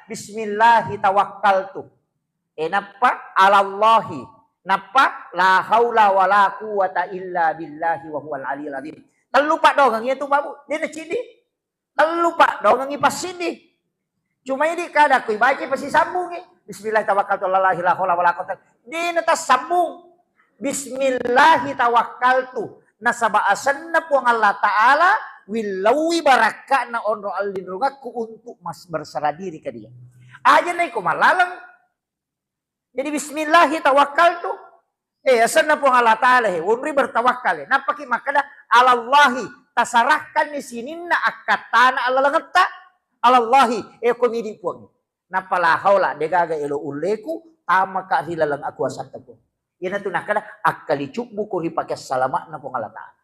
Bismillahi tawakkaltu. Napa? Alallahi. Napa? La haula wala quwata illa billahi wa huwal aliyil azim. Terlupa dong ang itu babu. Dia nak cini. Terlupa dong ang ipas sini. Cuma ini kada kui baca pasti sambung ni. Bismillah tawakkaltu la ilaha illa wala quwata. Dia nak sambung. Bismillahi tawakkaltu. Nasaba asanna puang Allah Ta'ala wilawi baraka na onro alindrungaku untuk mas berserah diri ke dia. Aja naik ko malalang. Jadi bismillahi tawakkaltu. Asanna puang Allah Ta'ala unri bertawakal. Napaki makada alallahi tasarahkan di sini na akatana Allah langata. Alallahi komidi puang. Napala haula degaga elo uleku tama ka hilalang aku asataku. Yan na nakada akali cukbu ko ripakas salamat na puang Allah Ta'ala.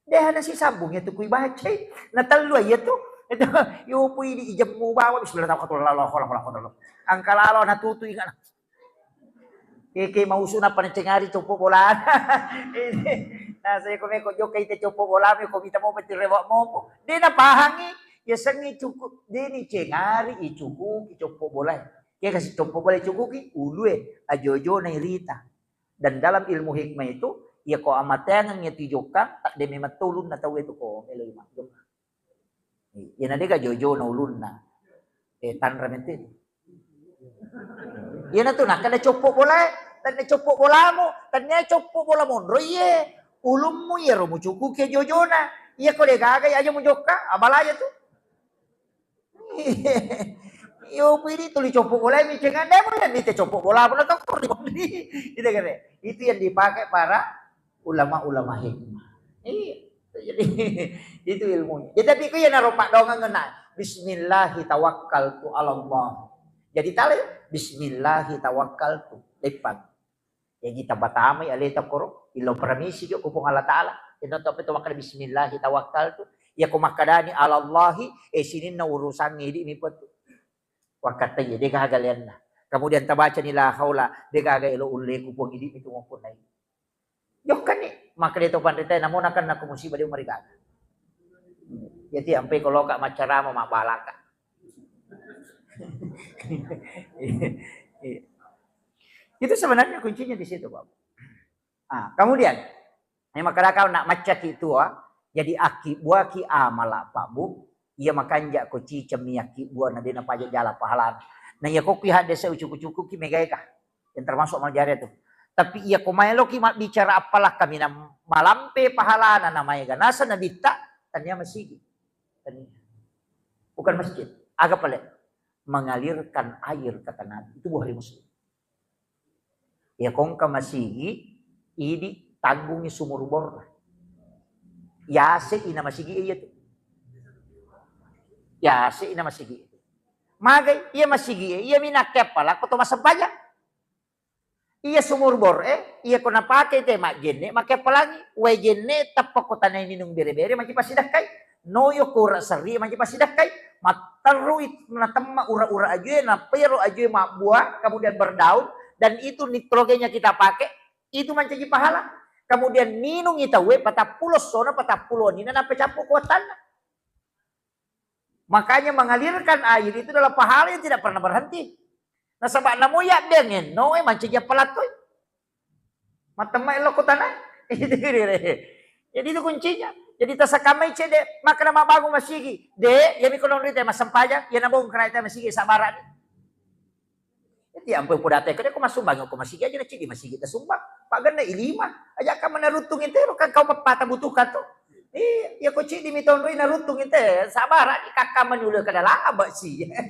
Deh na si sambungnya tu kui baca. Natalwa ya tu. Ito yo pui di ijab mo bawa bismillah tawakkaltu. Angkalalo natutu ingat. Keke mauso na panitengari copo bola. Nah saya ko jokai te copo bola ko kita mo patirewa mo. Di na pahangi ya sangi cukup di ni cengari icuku copo bola. Kaya kasih copo bola cukuki ulue ajojo na irita. Dan dalam ilmu hikmah itu ya ko amatengan nya tijokan tak demi matulun na tahu itu ko eloi magum. Ya na dega jojo na ulun na. Tan ramete. Ya na tu nak kada copo bola. Tanya copok bolamu, tanya copok bola mondro ye, ulummu ye romu cuku ke jojona, iya kau gaga aja mujoka, abalaya tu. Yo piri tuli copok bola mi cengan demo dan dite copok bola pun kau kau di, itu kan? Itu yang dipakai para ulama-ulama hikmah. Jadi itu ilmunya. Jadi tapi kau yang naropak dongan ngena, Bismillahi tawakkaltu ala Allah. Jadi tali Bismillahi tawakkaltu depan. Ya kita batamay alita koro ilo permisi yo kupong Allah Ta'ala. Ito to pito makada bismillahi tawakkaltu. Ya kumakadani ala Allahi sinin na urusan ngidi ni pot. Wakata ya de kagalian na. Kemudian tabaca nila haula de kaga ilo ulle kupong ngidi itu maupun nai. Yo kan ni maka dito pandita namun akan naku musibah di mereka. Jadi sampai kalau kak macarama mabalaka. Itu sebenarnya kuncinya di situ, Bapak. Nah, kemudian, maka kau nak macak itu, jadi aki buah ki amala Pak Bu, ia makan jak koci cemiaki buah nanti napa aja jala pahalan. Nah, ia kok pihak desa ucuk-ucuk ki megaika, yang termasuk maljare itu. Tapi ia komaelo ki bicara apalah kami nam malampe pahalana namanya ganasa nabita, tanya masjid. Bukan masjid, agak pelik. Mengalirkan air kata Nabi itu buah muslim. Ya kong kamasigi idi tanggungi sumur bor. Ya se ina masigi iya tu. Ya se ina masigi. Magai iya masigi iya minakya pala ko to masabaya. Iya sumur bor iya ko napake te majenne make palangi we jenne tappo ko tanay ninung bere-bere maci pasidakai. Noyo kura sari maci pasidakai. Mataruit natemma ura-ura aja na pero aja mak buah kemudian berdaun. Dan itu nitrogennya kita pakai, itu menjadi pahala. Kemudian minum kita patapulo sona patapulo ini dan apa capu kuatan. Makanya mengalirkan air itu adalah pahala yang tidak pernah berhenti. Nah sebab namu ya dengan noe mencegah pelatoy. Matemai lo kutana. Jadi itu kuncinya. Jadi tasakamai cede maka nama bagung masigi. De yang mikolong rite masampaja, yang nabung kereta masigi sabaran. Ya ampun podate kada ko masumbang ko masigi aja na cidi masigi ta sumbang pagana ilima aja ka manarutong intero kan kau mapata butukan to ya ko cidi miton roi narutong inte sabara ikaka manula kada laba si kan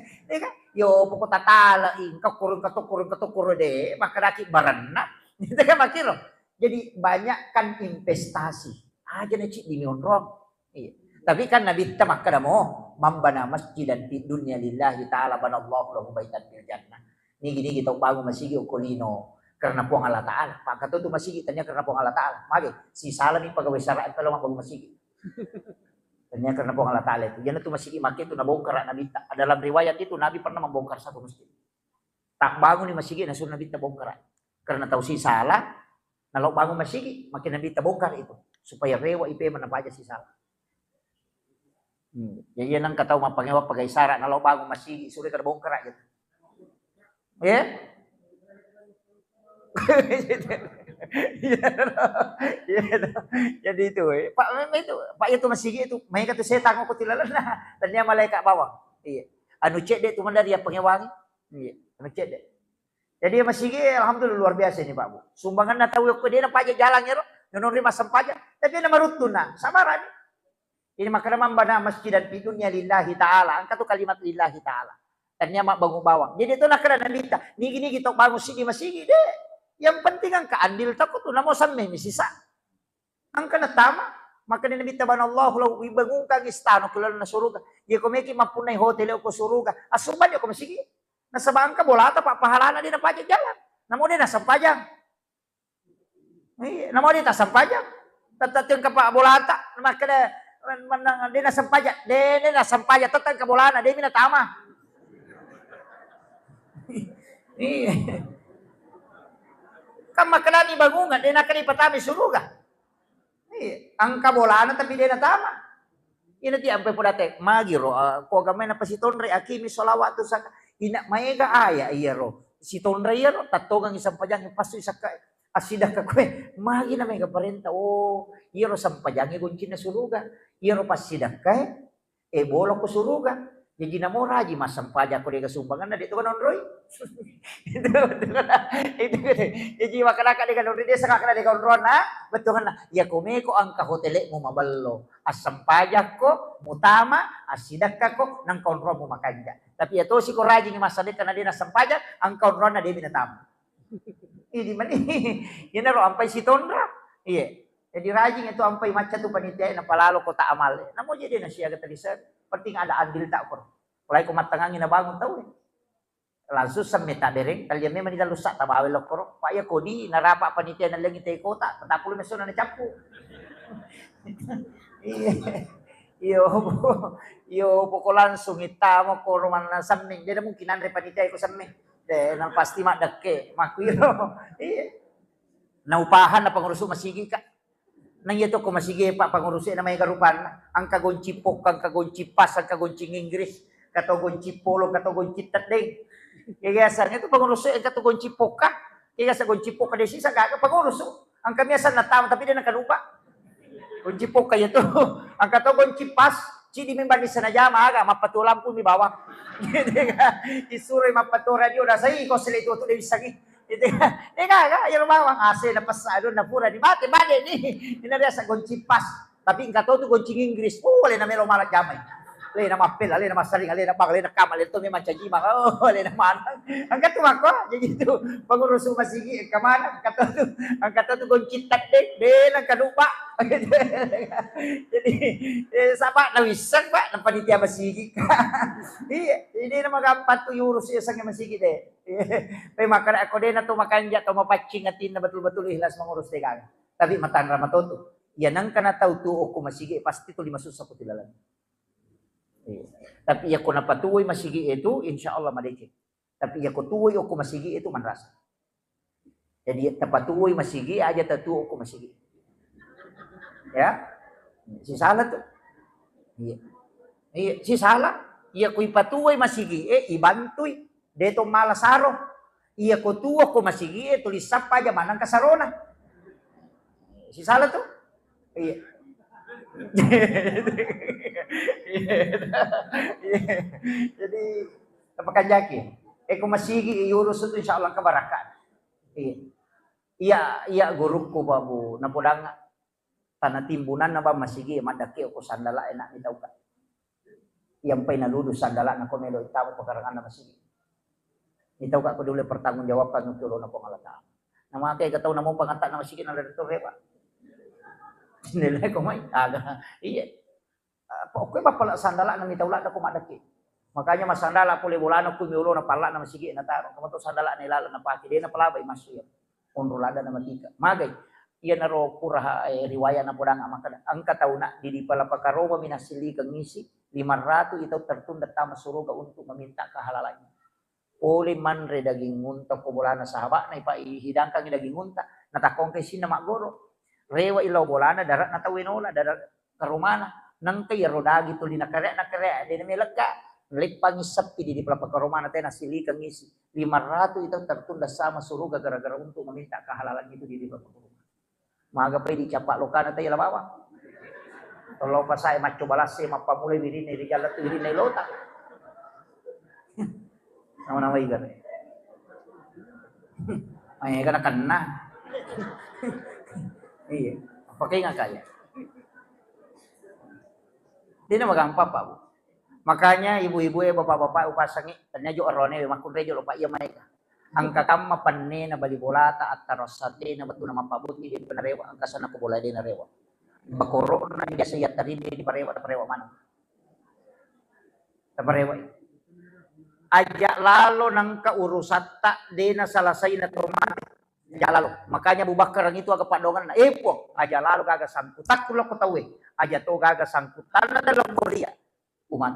yo pokok tatala ing kakurun de makaraki baranna itu kan makiro jadi banyak kan investasi aja na cidi mionrong tapi kan Nabi ta makada mo mambana masjidan di dunya lillahi ta'ala banallahu lahu baitan fil jannah. Ini gini kita bangun masjid Okolino karena puang Allah Ta'ala. Pak kata tu masjid tanya karena puang Allah Ta'ala. Magi si salah ni pegawai syariat kalau bangun masjid. Tanya karena puang Allah Ta'ala itu. Jangan tu masjid makin tu nabongkar Nabi. Dalam riwayat itu Nabi pernah membongkar satu masjid. Tak bangun di masjid nasuh Nabi tak bongkar. Karena tahu si salah. Kalau bangun masjid makin Nabi tak bongkar itu supaya rewa IP mana aja si salah. Jadi nang kataw mapangiwa pagay sara na law bago masigi suri kada bongkar gitu. Ya. Jadi itu, Pak itu masigi itu, may katu setan ko tilalan na, tanya malaikat bawang. Iya. Anu cek deh tuh dari yang pengewangi. Iya, anu cek deh. Jadi masigi alhamdulillah luar biasa ini Pak Bu. Sumbangan na tahu ko dia na pajak jalan ya, nyonon lima sampaja, tapi na marutun na, sabaran. Ini makanya membana masjid dan dunia lillahi ta'ala. Angka tuh kalimat lillahi ta'ala. Tanya mak bangun bawang. Jadi itu nak kena nalita. Ni kita bangun sini masigi deh. Yang penting ang kaandil takut tuh namo sampai misisa. Ang kana tama. Maka ni nabita ban Allah law ibangun kang istano kulala na suruga. Ye ko meki mapunay hotel ko suruga. Asuban yo ko masigi. Nasa bangka bolata pa pahalana din na pajak jalan. Namo din nasa pajang. Namo din ta sampajang. Tatatun ka pa bolata. Maka menang dia nak sampaja, dia nak sampaja tetap kebolana, dia mina tama. Kan makanan bangungan, dia nak kali patami suruga. Ang kabolana tapi dia nak tama. Ina ti ampai podate magiro ko gamay na pasiton re akimi solawat tu sa ina maega aya iya ro. Si tonre iya ro tatogang isang pajang pasu isa ka asidah ka kwe magi na may kaparenta iya ro sampajangi gunci na suruga. Iya ro pas sidah kay bolo ko suruga. Jadi namo raji mas sampaja ko dega sumbangan na dito kan onroy. Itu jadi makanaka dega onroy dia sakakana dega onron na betul na ya kumeko ang kahotele mo maballo. As sampaja ko mutama asidah ka ko nang konron mo makanja. Tapi ya to si ko raji ni masalit na dia na sampaja ang konron na dia binatama. Ini mani. Yan ro ampay si Tondra. Iya. Jadi rajin itu ampai macam tu panitia na palalo ko ta amal. Namo jadi na siya katalisan. Penting ada andil tak ko. Mulai ko matangangin na bangun tahu. Langsung semeta dereng kalian memang tidak lusak tabawel lokoro. Pak ya kodi narapa panitia na langit ay kota. Tatapul meso na capu. Iyo poko langsung itamo ko roman na samning. Dia mungkin andre panitia ko samning. De nang pasti mak dekke makwiro. Iya. Naupahan na panguruso masigi ka. Nang ito ko masige pa pangurusi na may garupan ang kagunci pok kang kagunci pas ang kagunci Inggris katogunci polo katogunci tatding kaya sa ito pangurusi ang katogunci pok ka kaya sa gunci pok ka desi sa gaga panguruso ang kami asan natama tapi dia nakalupa gunci pok kayo to ang katogunci pas cidi membani sa najama aga mapatulam pun mi bawang isuroy mapatura dio na sa iko sila ito to bisagi. Itu kan, yang bawang AC lepas ado na pura di mati ni. Ini dia sa goncipas. Tapi enggak tahu tu goncing Inggris. Boleh na melo malak jamay. Le na mapel, le na masaring, le na bang, le na kamal, ito may manchajima. Le na manang. Ang katuwa ko, jadi itu pangurus masigi kamana, ang katuwa tu goncitat de lang kanupa. Jadi sapa nawisan ba ng panitia masigi. Hindi na magampat tu urus siya sang masigi de. May makan ako din na tumakanja to mapachingatin na betul-betul ihlas mengurus tegang. Tapi matandra matoto. Yan ang kanataw tuo ko masigi pasti to limasus sa kutilalan. Tapi ya ko napatuoy masigi itu insyaallah madikit. Tapi ya ko tuoy ko masigi itu manrasa. Jadi tapatuoy masigi aja tatuo ko masigi. Ya. Si salah tuh. Iya. Si salah. Ya ko ipatuoy masigi ibantoy. Deto malasaro. Iya ko tuwa ko masigi tulis sapa aja manang kasarona. Si salah tuh. Iya. Jadi tapakan jaki. Ko masigi iurus itu insyaallah kabarakan. Iya guruku babu napodang tanah timbunan na ba masigi madaki ko sandala enak ni tauka. Yang pay nalulus sandala na ko melo itaw pagarangan na masigi. Itaw ka ko dulu pertanggungjawaban ng tulo na pangalata. Na mga kay kataw na mo pangata na masigi na dito repa. Nilay ko may aga. Iya. Okay ba pala sandala na mitawla na kumadaki. Makanya mas sandala puli bulano kumiulo na pala na masigi na taro. Kamu to sandala nilala na paki din na palabay masuya. Unrulada na matika. Magay. Iya na ro pura riwaya na pudang ang kataw na di pala pagkaroba minasili kang ngisi 500 itaw tertunda tama suruga untuk meminta kehalalannya. Uli manre daging ngunta ko bolana sa haba na ipaihidang kang daging ngunta natakong kay sina magoro rewa ilaw bolana darat na tawinola darat karumana nang kay roda gitu di nakare di lega leg pangisap di pelapa karomana teh nasili kang isi 500 itu tertunda sama suruga gara-gara untuk meminta kehalalan itu di pelapa karomana. Maga pe dicapak lokana teh la bawa. Tolo pa saya maco balase mapamulai diri di jalan tu diri lota. Nama-nama ikan. Ay kana kena. Iya, pakai nggak kaya? Dia nama gampang pak. Makanya ibu-ibu ya bapak-bapak upasangi, tanya jo orone makun rejo lupa iya mereka. Angka kama panne na bali bola ta atarosate na batu nama pabuti di penarewa angka sana ko bola di narewa. Bakoro na dia sayat tadi di parewa mana? Parewa. Ajak lalu nangka urusat tak dena salasai na turmati. Aja lalu, makanya Abu Bakar itu agak padongan, po, aja lalu gaga sangkut, tak kulo ketahui, aja to gaga sangkut, karena dalam Korea umat.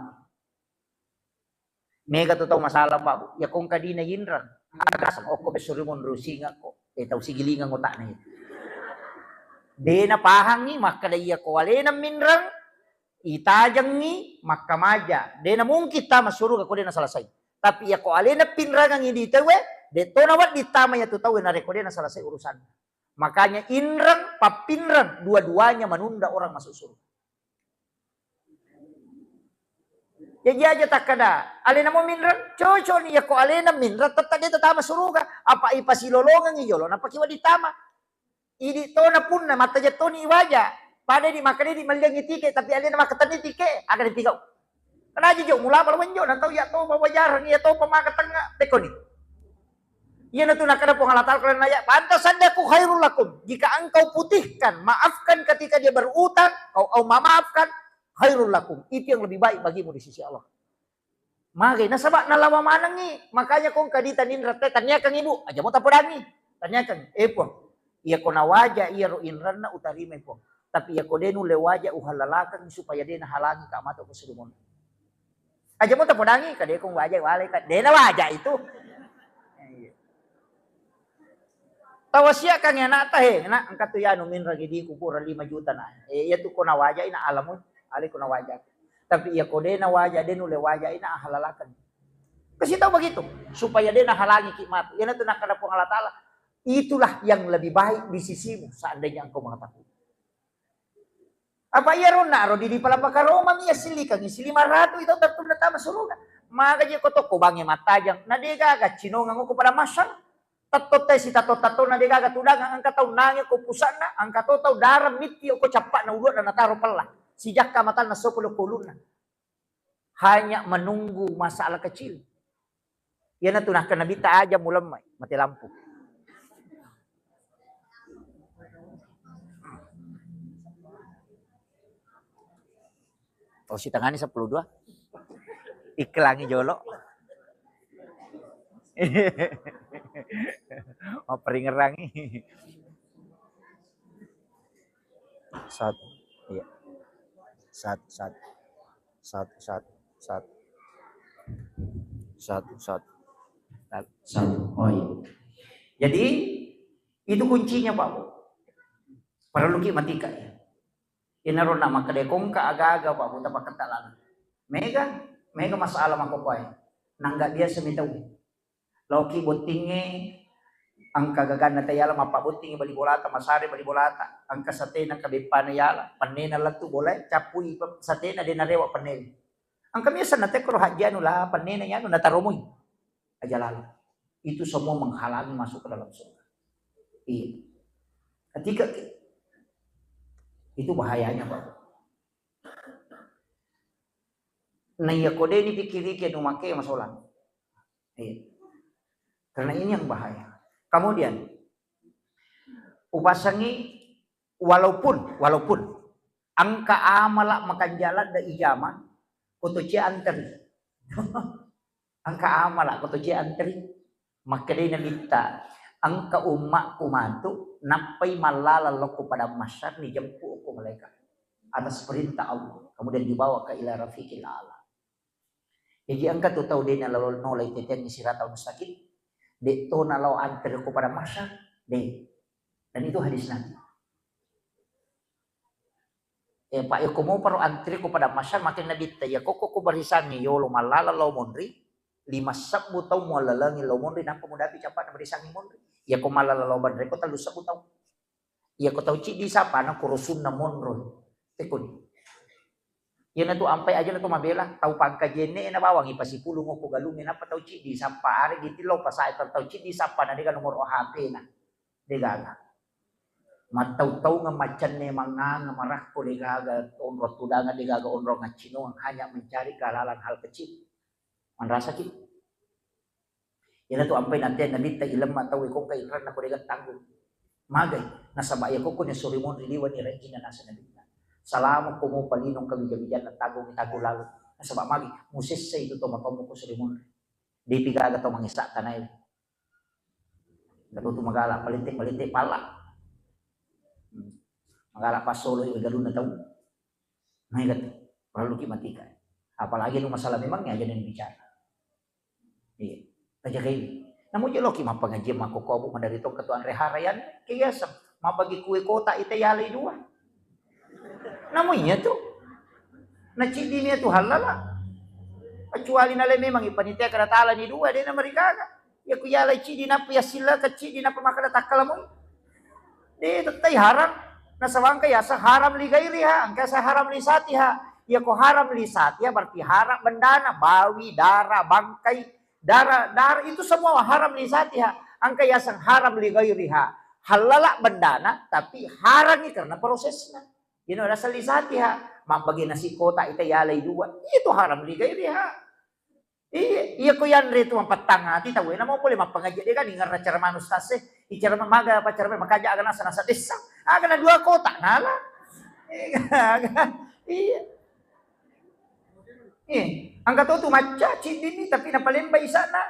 Mega to tahu masalah pak, ya kong kadina yinran, agak sang oko besurimun rusinga ko, tahu sigilingan otak nih. Dena pahangi maka dia ko alena minrang, itajang ni maka maja, dena mungkin tama suruh ko dena selesai, tapi ya ko alena pinrangang ini tahu. Deto nawat ditama ya tuh tahu na rekode na selesai urusan. Makanya inrang, papinrang, dua-duanya menunda orang masuk surga. Jadi aja tak kada. Alena mau minrang, cocok nih ya kok alena minrang tetap dia tetama surga. Apa ipa silolongan ijolo, napa kiwa ditama. Idi to na pun na mata jatuh ni wajah. Pada di makan di maliang tike tapi alena makatan tike agar ditigau. Kena aja jo mula palawan jo, natau ya to bawa jarang ya to pemakan tengah tekoni. Ia nanti nak ada penghalatal kalian nanya, pantas anda ku khairul lakum. Jika engkau putihkan, maafkan ketika dia berutang, kau maafkan, khairul lakum. Itu yang lebih baik bagimu di sisi Allah. Maka nasabak nalawa manangi, makanya kong kaditan inrat tanyakan ibu, aja mau tapudangi, tanyakan, po, ia kona wajah ia ruinranna utarime po, tapi ia kodenu lewaja uhalalakan supaya dia halangi kamato kesudumun. Aja mau tapudangi, kadek kong wajah wale, dena wajah itu. Tawasya kang yana tahe na angkat tu ya numin ragi di kuburan 5 juta na. Ya tu kona wajah ina alamun ali kona wajah. Tapi ya kode na wajah den ule wajah ina halalakan. Kasih tahu begitu supaya dia halangi kikmat. Ya tu nak kada Allah Taala. Itulah yang lebih baik di sisimu seandainya engkau mengetahui. Apa ya rona ro di palapa karoma mi asili kang isi 500 itu tertunda tama surga. Maka dia kotok ko bangi matajang na dia gaga cinongan ko pada masang. Tato si tato na digaga tudang angka tau nangya ko pusana angka tau darah miti ko capak na ulur na nataro pala sejak kamatan na sokolo kuluna hanya menunggu masalah kecil yan na tunah kena bita aja mulamay mati lampu si tangani 12 iklangi jolo. Oh peringerangi. Satu. Iya. Satu. Oh iya. Jadi itu kuncinya Pak Bu. Perlu ki matika ya. Inaro nama kedekong ka aga-aga Pak Bu tapak kentalan. Mega masalah makopai. Nangga dia semitawi. Loki botinge angka gagana tayala mapa botinge bali bolata masare bali bolata angka satena kabepana yala panena latu boleh capui satena dena rewa panena angka biasa nate kro hajanu lah panena yanu natarumui aja lalu itu semua menghalangi masuk ke dalam surga. Iya. Ketika itu bahayanya Pak. Nah ya kode ini pikir-pikir numake masalah. Iya. Karena ini yang bahaya. Kemudian upasangi walaupun angka amala makan jalan da ijama kotoci anteri. Angka amala kotoci anteri makadena minta angka umma kumantu napai malala loko pada masyar ni jempu ko malaikat atas perintah Allah kemudian dibawa ke ila rafiqil ala. Jadi angka tu tahu dia lalu nolai teten siratal mustaqim de to nalau antar kepada masyarakat de dan itu hadis Nabi. Pak yo ko mo paro antri ko pada masya makin nabi ta ya ko barisan ni yo lo malala lo monri 5 tahun mo lalangi lo monri napa mo dapi capat na barisan ni monri ya ko malala lo bandre ko 3 tahun ya ko tahu ci di sapa na kurusun na monro tekun yan na to ampay aja na to mabela tahu pagkajene na bawang ipasipulong ko galungin apa tahu ci di sapa ari gitilaw pa sa tahu ci di sapa na di ka nomor HP na di gaga mataw-taw nga macan ni mga nga marah ko di gaga onro tudangan di gaga onro nga chino ang hanya mencari kehalalan hal kecil manrasa kita yan na to ampay natin nabita ilam mataw ikong kairan na ko di tanggung magay nasa baya ko kunya surimon riliwan ni Regina nasa nabita salamat ko mo palinong kabigabigan at tagong itago lalo. Nasa ba magi, musis sa ito matomo ko sa limon. Di pigaga to mangisa tanay. Natuto magala, palintik pala. Magala pa solo yung galon na taon. Mahigat, perlu kimatika. Apalagi nung masalah memang niya, yan yung bicara. Iya, taja kayo. Namun yung loki mapangaji makukuha mo mandarito katuan reharayan. Kaya sa mapagi kuwi kota itayalay dua. Namanya tuh, nacidi niya tuh halala. Kecuali nalay memang ipanitia kada tala ni dua dia na mereka. Ya kuyala cidi na ya sila kecidi na pamakada takala mo. Dia tetay haram. Nasawang kaya sa haram li gairiha, angka sa haram li satiha. Ya ko haram li satiha berarti haram bendana, bawi, darah, bangkai, darah itu semua haram li satiha. Angka ya sang haram li gairiha. Halala bendana tapi haram ni karena prosesnya. Yun nasa lisatiha, mabagi na si kota itayalay dua. Ito haram ligay riha. Iya ko yan rito ang patangati tawe na mo puli mapangaji di kan ingar na charmanus tase. Icarman maga pa charman makaja aga nasa desa. Aga na dua kota nala. Iya. Ang katuto matcha chidini tapi napalimbay sana.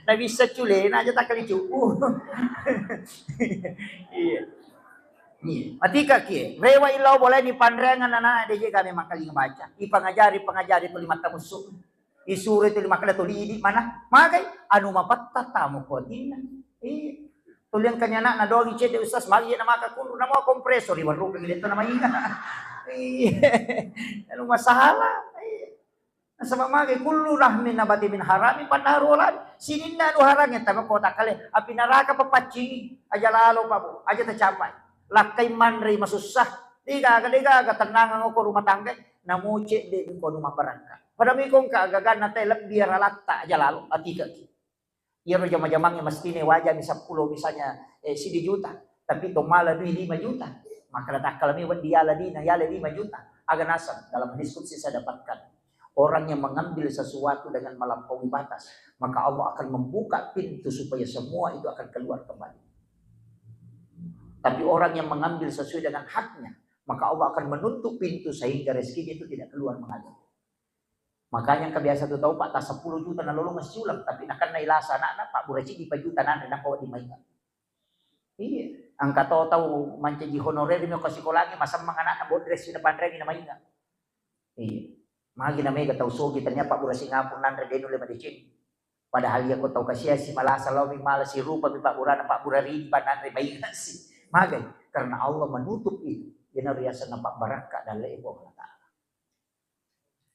Nabisa chule na aja takali chupu. Iya. Matika ki, rewa ilaw boleh dipandrengan na DJ kami makaling baca. Ipangajari tu 5 tamusuk. Isuri tu 5 kala tulidi mana? Magay anu mapattatamu ko din. Tulian kanya na dogi chede ustaz magi na makakuno na mo kompresor iwan rupa gilito na mahinga. Ano masahala? Nasa mamagay kullu rahmin nabati min harami panarulan. Sinin na anu harangnya tama kota kali. Apinaraka papaci aja lalo pa po. Aja tercapai. Lakay manri masusah. Diga tenang ko rumah tangga. Namuci di ko rumah barangka. Padami kong kaagagan na tayo biar alatta aja lalu. Atika ki. Iyaro jamang-jamangnya mesti ne wajah misal 10 misalnya 10 juta. Tapi tomala 5 juta. Maka letak kalami dia ladina ya 5 juta. Agak nasab dalam diskusi saya dapatkan. Orang yang mengambil sesuatu dengan melampaui batas. Maka Allah akan membuka pintu supaya semua itu akan keluar kembali. Tapi orang yang mengambil sesuai dengan haknya, maka Allah akan menutup pintu sehingga rezekinya itu tidak keluar mengalir. Makanya kebiasa tu tahu Pak tas 10 juta na lolo masih ulang tapi nak na ilasa anak Pak buraci di juta na nak bawa di mainan. Iya, angka tahu mancaji honorer di kasih kolagi masa anak bawa dress di depan regi na mainan. Iya. Magi na mega tahu sogi tanya Pak buraci ngapun nandre denu 5 decen. Padahal ya ko tahu kasih si malasa lawi malas si rupa Pak burana Pak burari banandre mainan sih. Magay, karena Allah menutup itu. Jenariasan nampak barakah dan lebo Allah Ta'ala.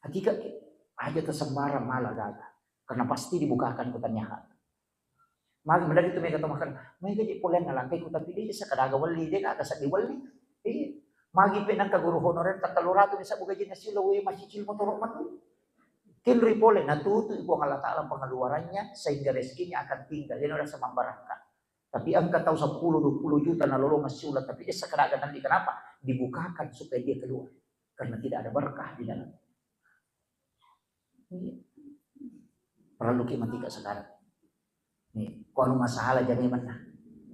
Hakikat aja tersembarang malah gagal. Karena pasti dibukakan kutanyahan. Magi benar itu mereka makan. Mereka di polen ngalangkai tapi dia sa kadaga wali dia kagak sa diwali. Magi penang kaguru honorer tataluratu bisa buka jenis sila we masih cil motor matu. Kinri polen natutu ibu Allah Ta'ala pengeluarannya sehingga rezekinya akan tinggal. Dia udah sama barakah. Tapi angka tahu 10-20 juta na lolo masih ulat tapi dia sekarang nanti kenapa dibukakan supaya dia keluar karena tidak ada berkah di dalam. Perlu kimatika sekarang. Nih, kalau masalah jadi mana?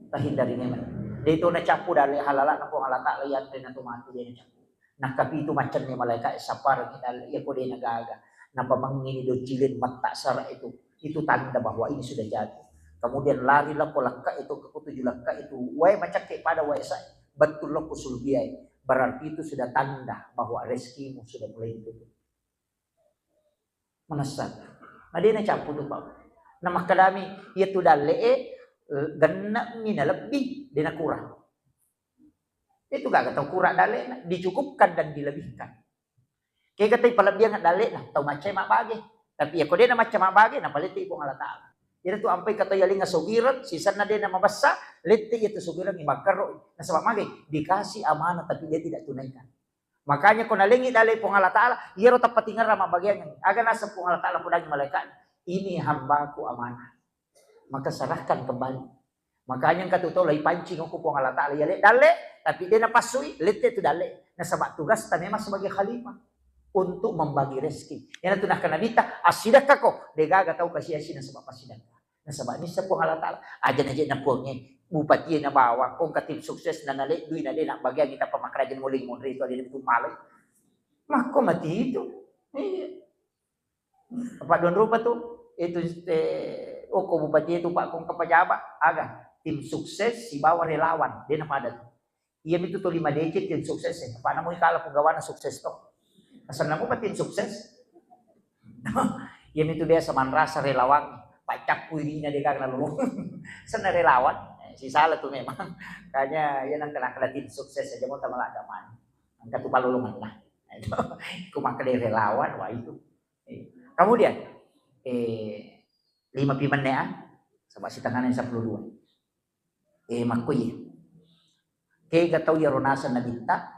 Terhindari mana? Dia itu nak capu dari halala nak Allah tak lihat dan tu mati dia nak capu. Nak tapi itu macamnya malaikat sapar kita ya kau dia nagaga. Napa mangini do jilid mata sara itu tanda bahwa ini sudah jadi. Kemudian larilah kolaka itu ke 7 laka itu wae macam kayak pada wae saya betul lo kusul biaya berarti itu sudah tanda bahwa rezekimu sudah mulai ditutup menasab ada yang campur tuh Pak nama kadami itu dalee genap mina lebih dina kurang Itu gak tahu kurak dalek, dicukupkan dan dilebihkan. Kayak kata palabiyang dalek nah, tahu macam mak bagi. Tapi ya kau dia macam mak bagi, nah paliti ipong Allah Ta'ala. Jadi tu ampai kata yaling sugiran, sisa na dia nama besar, leti itu sugiran ibakaro. Nah sebab magi dikasih amanah tapi dia tidak tunaikan. Makanya kau nalingi dalek ipong Allah Ta'ala, ia ro tepat tinggal ramah bagian yang agar nasa ipong Allah Ta'ala pudang malaikat. Ini hambaku amanah. Maka serahkan kembali. Makanya kata tu lagi pancing aku ipong Allah Ta'ala, ya dalek, tapi dia napasui, leti itu dalek. Nah sebab tugas ta memang sebagai khalifah untuk membagi rezeki. Yang tunah kena bita asidakah kok dega tahu kasih asin sebab asidakah. Nah sebab ni sepung Allah Taala aja na pungnya bupati na bawa kong katim sukses na nalik duit na dia nak bagian kita pemakrajan muling mundri itu ada itu malay. Mako mati itu. Pak Don Rupa tuh itu ko bupati itu Pak kong kepejabat aga tim sukses si bawa relawan dia na pada. Iya itu tuh 5 digit tim sukses ya. Apa namu kalau penggawana sukses toh. Asal namu patin sukses. Yang itu dia seman rasa relawan. Pacak puirinya dia kagak lalu. Sana relawan. Si salah tuh memang. Kayaknya ya nang kena tim sukses aja mau tambah agaman. Angkat tuh palulungan lah. Itu maka dia relawan wah itu. Kemudian 5 piman ya. Sama si tangannya 12. Makuy. Kaya gataw ya ronasan na binta.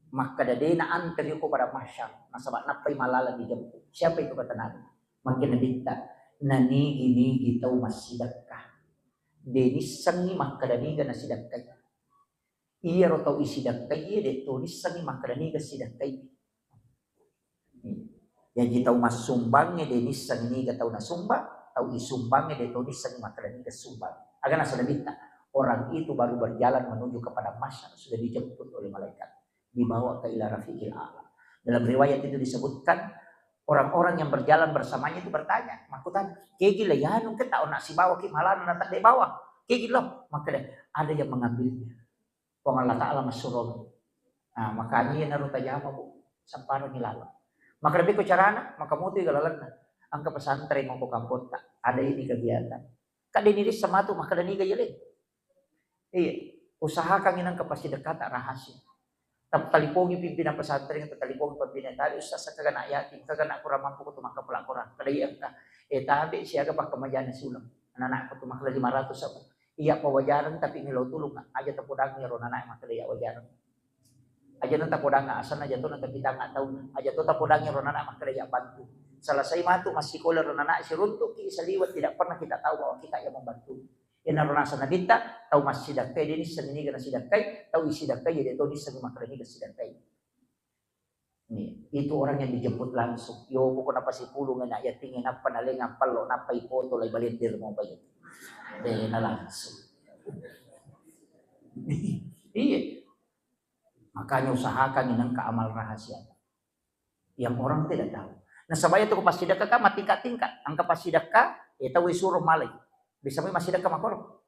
Maka dade na anter ko pada masyar. Nasabak napay malala di jampu. Siapa itu kata Nabi? Makin nabinta. Nanigi-nigi taw masidakka. Denisang ni makadaniga na sidakkay. Iya ro taw isidakkay. Iya de tulisang ni makadaniga sidakkay. Yang taw masumbangnya denisang ni taw nasumba. Taw isumbangnya de tulisang ni makadaniga sumbang. Aga nasa nabinta. Orang itu baru berjalan menuju kepada masyar. Sudah dijemput oleh malaikat. Dibawa ke ila rafiqil a'la. Dalam riwayat itu disebutkan orang-orang yang berjalan bersamanya itu bertanya, makutan, kayak gila ya nung kita nak si bawa ki malah nak di bawah. Kayak gila, maka ada yang mengambilnya. Wong Allah Ta'ala masurun. Nah, makanya ya naruh tajama bu, sampano nilala. Maka lebih ke carana, maka mutu galalan angka pesantren mau kampung tak ada ini kegiatan. Kak diniris sama tu maka dani gayale. Iya, usahakan inang kapasiti dekat rahasia. Talipongi pimpinan pesantren, talipongi pimpinan tadi ustaz kagak yatim, kagak nak kurang mampu kutu maka pelak kurang. Kadai ka tabi siaga pak kemajana sulam. Anak kutu maka 500 apa. Iya pawajaran tapi ngilau tulung aja tepudang ni ron anak maka dia wajaran. Aja nanta podang asan aja tuh nanta kita enggak tahu. Aja tuh tapodang ni ron anak maka dia bantu. Selesai matu masih koler ron anak si runtuk ki saliwat tidak pernah kita tahu bahwa kita yang membantu. Inarona sa nabita, tau mas sidakay din sa niniga na sidakay, tau isidakay yun ito di sa makaraniga sidakay. Itu orang yang dijemput langsung. Yo buko na pasipulong na ya tingin na panaling ang palo na paipoto lay balindir mo ba yun. Dahil na langsung. Iya. Makanya usahakan inang kaamal rahasia. Yang orang tidak tahu. Nah sabaya itu kapasidaka ka matingkat-tingkat. Ang kapasidaka, ito isuruh malay. Bisa mo masih dekat makoro.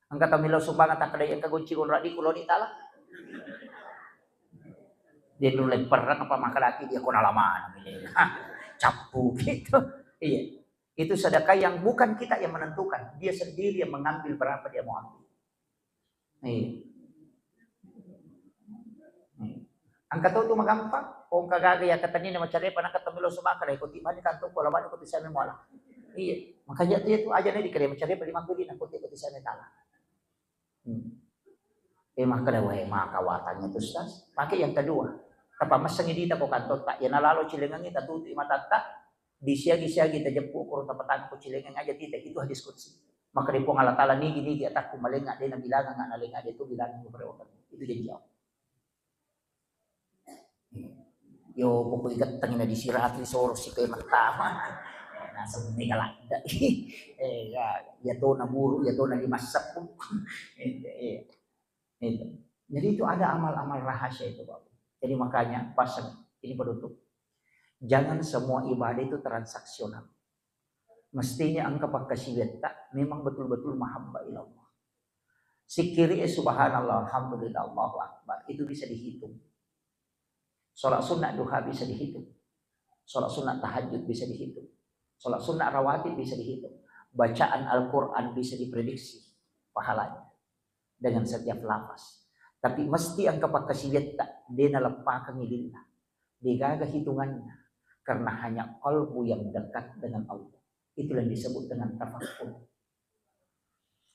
Ang kata milaw sumbangan tak kada yang kagunci kun radi kulo ni tala. Dia dulu lemparan apa makalaki dia kun alaman capu gitu. Iya. Itu sedekah yang bukan kita yang menentukan, dia sendiri yang mengambil berapa dia mau ambil. Iya. Ang kataw tu magampang. Kung kagagaya katanya na macari pa nakata milaw sumbangan kada ikuti man kanto ko laban ko sa mo ala. Iya, makanya dia tuh aja nih dikira mencari beli mangkuli nak putih sana tanah. Maka dah wahai makawatannya tuh Ustaz. Pakai yang kedua. Kapag masang hindi ko kantot tak, yan nalalo cilengan kita tuti matata. Di siya kita jempu kurang tapatan ko cilengan aja tidak itu hadis qudsi. Maka di pong Allah Ta'ala nigi atak kumalinga din na bilangan nga nalinga dito bilangan ko berewak. Itu jadi jawab. Yo pokok ikat tangina di sirat di soros si kay matama. Nasa mga kalanda. Ya to na buru, ya to na limasak pun. Jadi itu ada amal-amal rahasia itu Bapak. Jadi makanya pasang ini penutup. Jangan semua ibadah itu transaksional. Mestinya angka pagkasiweta memang betul-betul mahabbah ilallah. Sikiri subhanallah, alhamdulillah, Allahu akbar. Itu bisa dihitung. Salat sunat duha bisa dihitung. Salat sunat tahajud bisa dihitung. Salat sunnah rawatib bisa dihitung. Bacaan Al-Quran bisa diprediksi pahalanya dengan setiap lafaz. Tapi mesti ang kapagkasiyat di nalampakan nilillah. Di gaga hitungannya. Karena hanya kalbu yang dekat dengan Allah. Itulah yang disebut dengan tafakkur.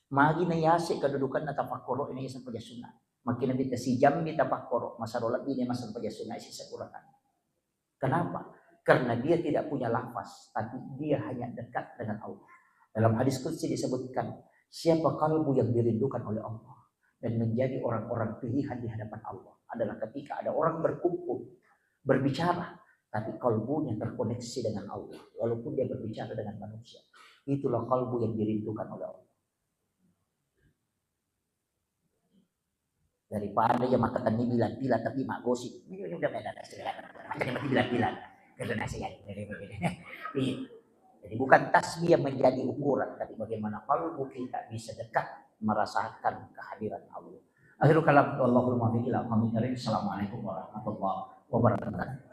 Magi na yasi kedudukan na tafakkuro ini isang pajasuna. Makin lebih si jambi tafakkuro. Masarolat ini masang pajasuna isi sekuratan. Kenapa? Karena dia tidak punya lafaz. Tapi dia hanya dekat dengan Allah. Dalam hadis qudsi disebutkan. Siapa kalbu yang dirindukan oleh Allah. Dan menjadi orang-orang pilihan di hadapan Allah. Adalah ketika ada orang berkumpul. Berbicara. Tapi kalbunya terkoneksi dengan Allah. Walaupun dia berbicara dengan manusia. Itulah kalbu yang dirindukan oleh Allah. Daripada yang makan ini bilat-bilat tapi mak gosip. Ini udah beda macam bilat-bilat. Jadi bukan tasbih yang menjadi ukuran, tapi bagaimana kalbu kita bisa dekat merasakan kehadiran Allah. Akhirul kalam, Allahumma bi'ila. Assalamualaikum warahmatullahi wabarakatuh.